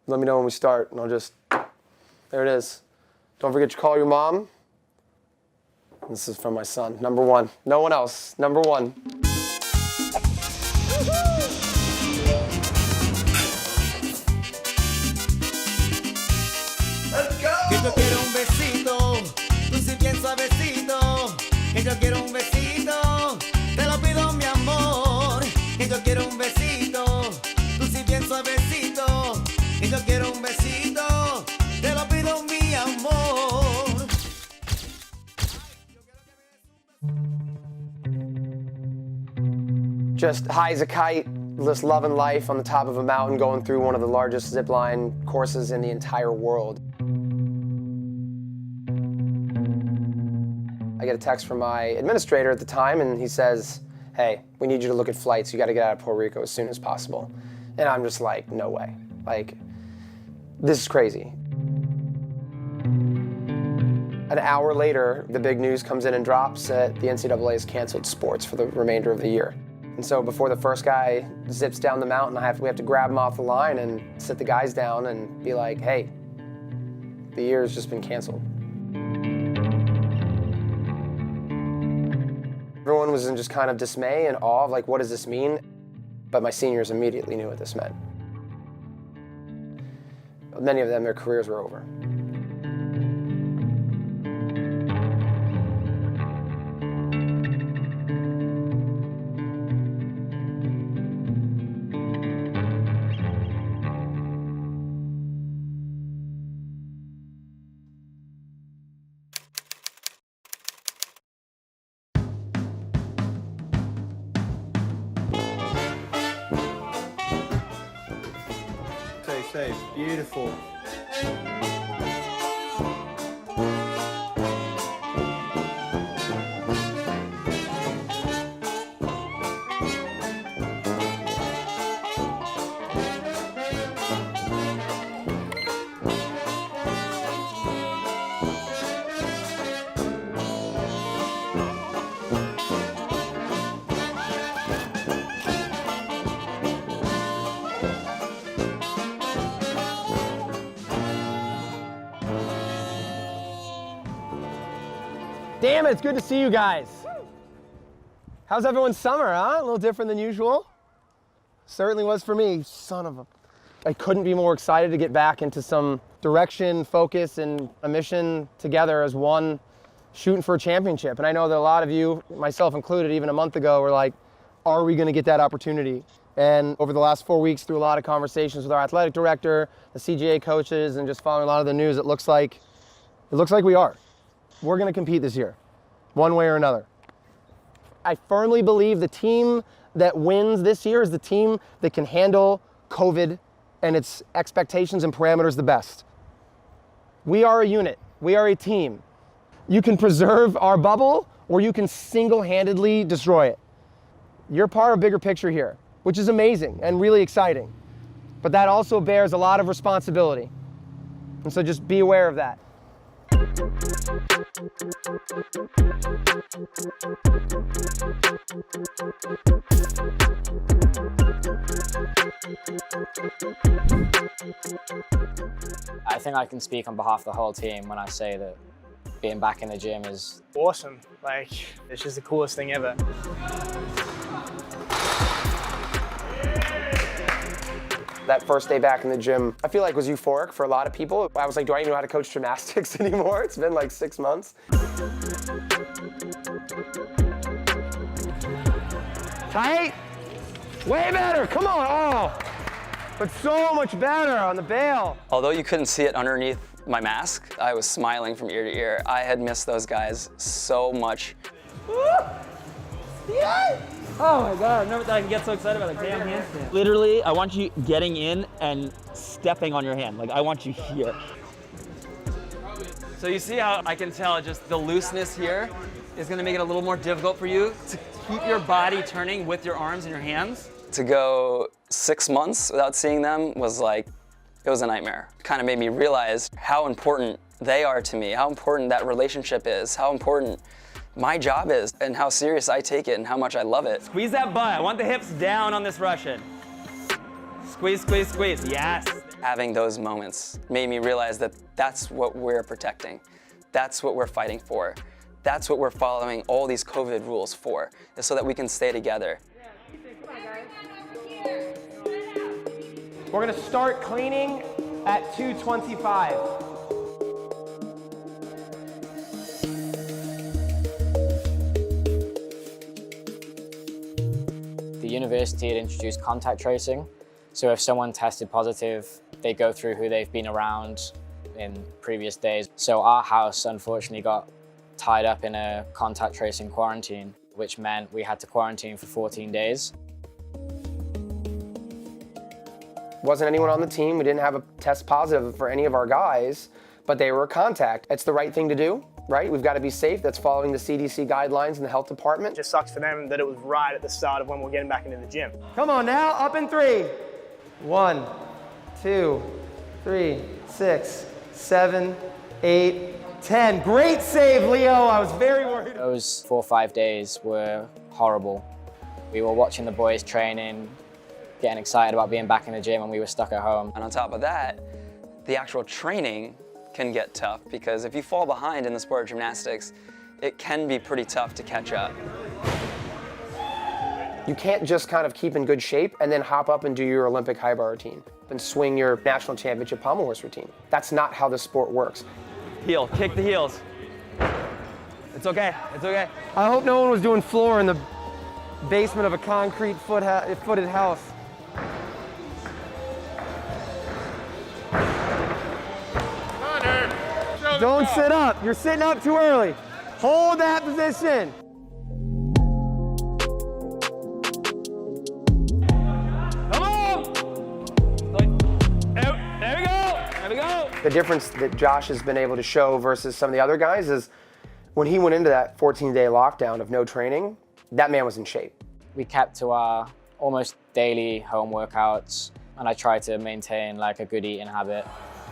Let me know when we start, and I'll just, there it is. Don't forget to call your mom. This is from my son, number one. No one else, number one. Let's go! Que yo quiero un besito, tú si bien suavecito. Que yo quiero un besito, te lo pido mi amor. Que yo quiero un besito, tú si bien suavecito. Que yo quiero un besito, te lo pido mi amor. Just high as a kite, just loving life on the top of a mountain, going through one of the largest zip line courses in the entire world. I get a text from my administrator at the time, and he says, hey, we need you to look at flights. You got to get out of Puerto Rico as soon as possible. And I'm just like, no way. Like, this is crazy. An hour later, the big news comes in and drops that the NCAA has canceled sports for the remainder of the year. And so before the first guy zips down the mountain, we have to grab him off the line and sit the guys down and be like, hey, the year has just been canceled. Everyone was in just kind of dismay and awe of like, what does this mean? But my seniors immediately knew what this meant. Many of them, their careers were over. Stay safe. Beautiful. Damn it, it's good to see you guys. How's everyone's summer, huh? A little different than usual? Certainly was for me. Son of a... I couldn't be more excited to get back into some direction, focus, and a mission together as one shooting for a championship. And I know that a lot of you, myself included, even a month ago, were like, are we gonna get that opportunity? And over the last 4 weeks, through a lot of conversations with our athletic director, the CGA coaches, and just following a lot of the news, it looks like we are. We're gonna compete this year, one way or another. I firmly believe the team that wins this year is the team that can handle COVID and its expectations and parameters the best. We are a unit, we are a team. You can preserve our bubble or you can single-handedly destroy it. You're part of a bigger picture here, which is amazing and really exciting. But that also bears a lot of responsibility. And so just be aware of that. I think I can speak on behalf of the whole team when I say that being back in the gym is awesome. Like, it's just the coolest thing ever. That first day back in the gym, I feel like was euphoric for a lot of people. I was like, do I even know how to coach gymnastics anymore? It's been like 6 months. Tight, way better, come on, oh. But so much better on the bail. Although you couldn't see it underneath my mask, I was smiling from ear to ear. I had missed those guys so much. Yeah. Oh my God, I've never thought I could get so excited about a damn handstand. Literally, I want you getting in and stepping on your hand. Like, I want you here. So you see how I can tell just the looseness here is gonna make it a little more difficult for you to keep your body turning with your arms and your hands? To go 6 months without seeing them was like, it was a nightmare. It kind of made me realize how important they are to me, how important that relationship is, how important my job is, and how serious I take it and how much I love it. Squeeze that butt. I want the hips down on this Russian. Squeeze, squeeze, squeeze. Yes. Having those moments made me realize that that's what we're protecting. That's what we're fighting for. That's what we're following all these COVID rules for, is so that we can stay together. We're gonna start cleaning at 2:25. The university had introduced contact tracing. So if someone tested positive, they go through who they've been around in previous days. So our house unfortunately got tied up in a contact tracing quarantine, which meant we had to quarantine for 14 days. Wasn't anyone on the team. We didn't have a test positive for any of our guys, but they were a contact. It's the right thing to do, right? We've got to be safe. That's following the CDC guidelines in the health department. It just sucks for them that it was right at the start of when we're getting back into the gym. Come on now, up in 3. 1, 2, 3, 6, 7, 8, 10. Great save, Leo. I was very worried. Those 4 or 5 days were horrible. We were watching the boys training, getting excited about being back in the gym, and we were stuck at home. And on top of that, the actual training can get tough, because if you fall behind in the sport of gymnastics, it can be pretty tough to catch up. You can't just kind of keep in good shape and then hop up and do your Olympic high bar routine and swing your national championship pommel horse routine. That's not how the sport works. Heel, kick the heels. It's okay, it's okay. I hope no one was doing floor in the basement of a concrete footed house. Don't sit up. You're sitting up too early. Hold that position. Come on! There we go, there we go. The difference that Josh has been able to show versus some of the other guys is when he went into that 14-day lockdown of no training, that man was in shape. We kept to our almost daily home workouts, and I tried to maintain like a good eating habit.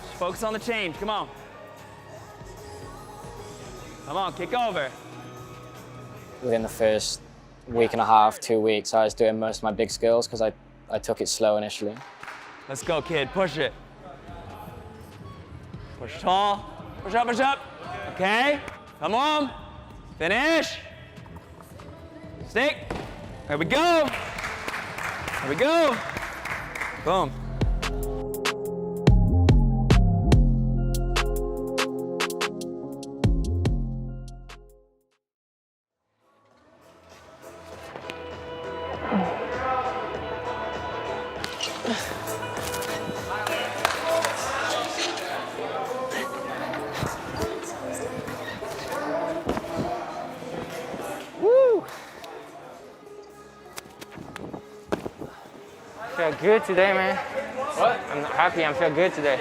Just focus on the change, come on. Come on, kick over. Within the first week and a half, 2 weeks, I was doing most of my big skills because I took it slow initially. Let's go, kid, push it. Push tall, push up, push up. Okay, come on, finish. Stick, there we go. There we go. Boom. Woo! Feel good today, man. What? I'm happy. I feel good today.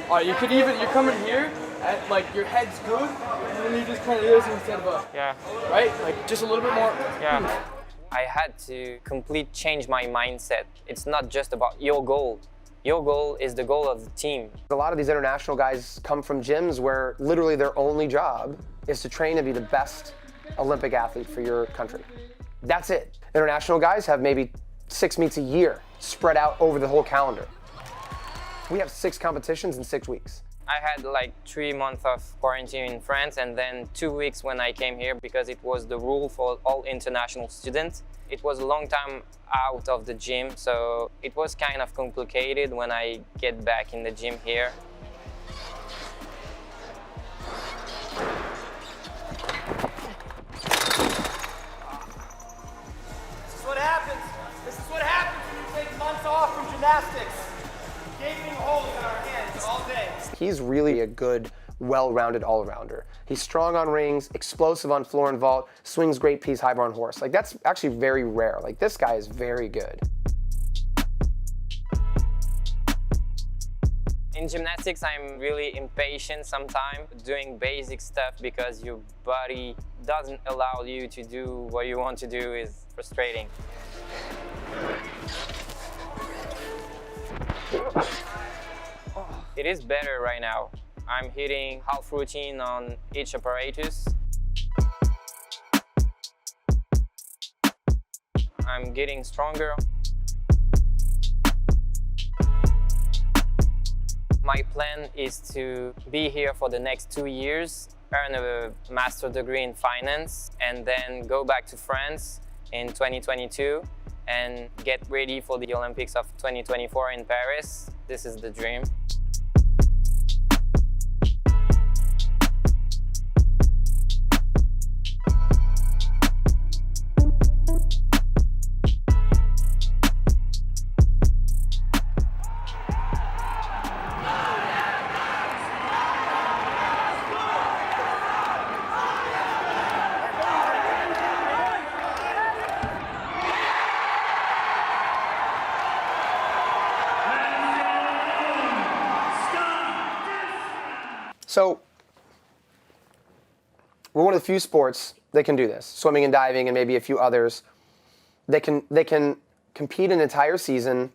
All right, you're coming here, and like your head's good, and then you just kind of do this instead of a, Yeah. right? Like just a little bit more. Yeah. I had to completely change my mindset. It's not just about your goal. Your goal is the goal of the team. A lot of these international guys come from gyms where literally their only job is to train and be the best Olympic athlete for your country. That's it. International guys have maybe 6 meets a year spread out over the whole calendar. We have 6 competitions in 6 weeks. I had like 3 months of quarantine in France and then 2 weeks when I came here because it was the rule for all international students. It was a long time out of the gym, so it was kind of complicated when I get back in the gym here. This is what happens. This is what happens when you take months off from gymnastics. Gaping holes in our hands all day. He's really a good, well-rounded all-rounder. He's strong on rings, explosive on floor and vault, swings great piece, high bar and horse. Like that's actually very rare. Like this guy is very good. In gymnastics, I'm really impatient sometimes doing basic stuff because your body doesn't allow you to do what you want to do is frustrating. It is better right now. I'm hitting half routine on each apparatus. I'm getting stronger. My plan is to be here for the next 2 years, earn a master's degree in finance, and then go back to France in 2022 and get ready for the Olympics of 2024 in Paris. This is the dream. So, we're one of the few sports that can do this. Swimming and diving and maybe a few others. They can compete an entire season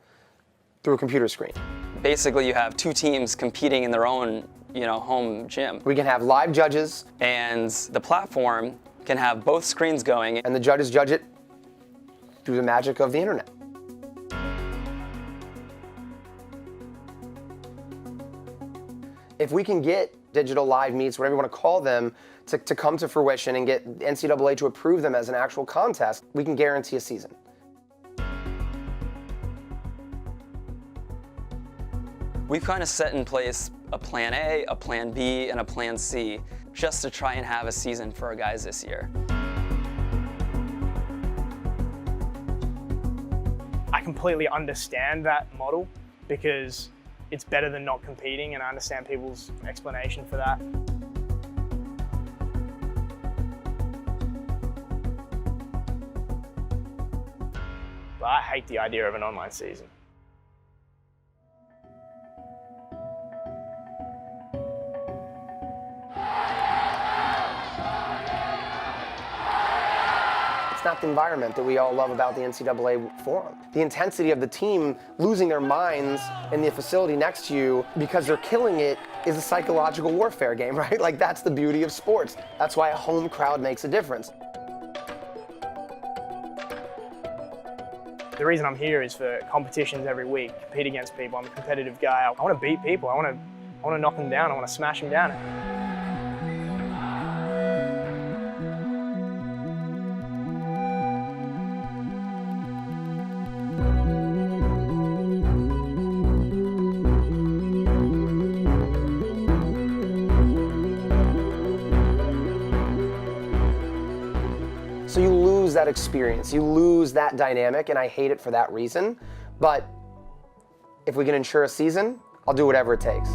through a computer screen. Basically, you have two teams competing in their own, home gym. We can have live judges. And the platform can have both screens going. And the judges judge it through the magic of the internet. If we can get digital live meets, whatever you want to call them, to come to fruition and get NCAA to approve them as an actual contest, we can guarantee a season. We've kind of set in place a plan A, a plan B, and a plan C, just to try and have a season for our guys this year. I completely understand that model because it's better than not competing, and I understand people's explanation for that. But I hate the idea of an online season. It's not the environment that we all love about the NCAA forum. The intensity of the team losing their minds in the facility next to you because they're killing it is a psychological warfare game, right? Like, that's the beauty of sports. That's why a home crowd makes a difference. The reason I'm here is for competitions every week, compete against people. I'm a competitive guy. I want to beat people. I want to knock them down. I want to smash them down. So you lose that experience, you lose that dynamic, and I hate it for that reason. But if we can ensure a season, I'll do whatever it takes.